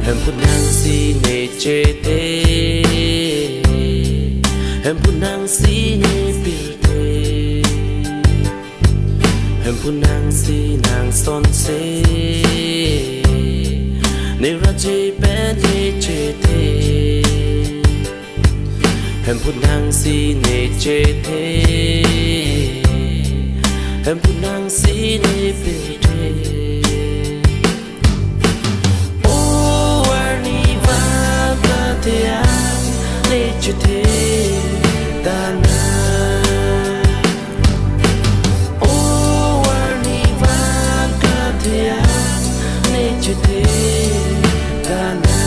em phút nang si nề chê tê em phút nang si nề bil tê em phút nang si nang son se nề ra chê bé nề chê tê em phút nang si nề chê tê em phút nang si nề bil tê te dana o warni vaga te ne te dana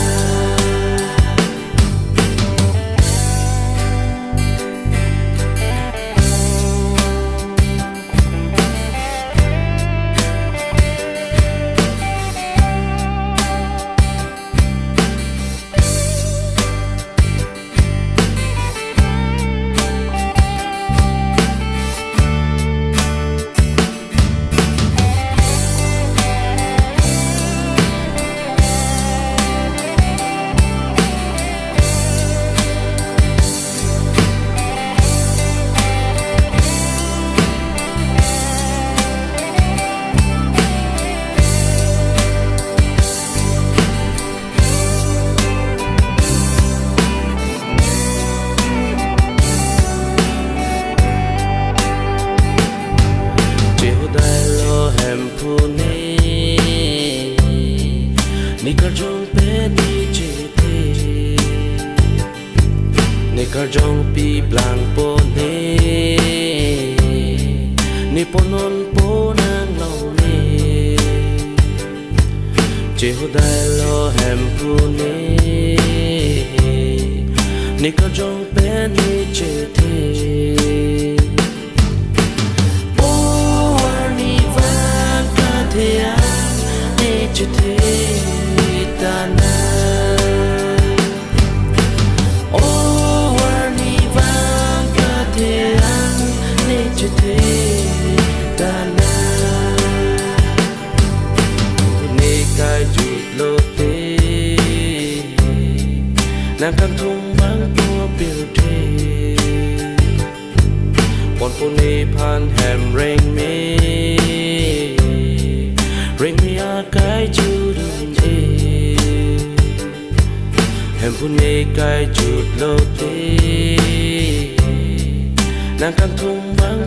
Nikarjong pe ni chete Nikarjong pi blang po ne Niponon po nang lau ne Jeho dai lo hem pu ne Nikarjong pe ni chete O warni van ka te a ne chete dana o warni vaga te ne te dana ne kai ju lo te nang kam thung bang tua bil te pon pon ne phan hem ring me a kai ju dum te em phun nê cay chuột lô tê nàng cam thung vắng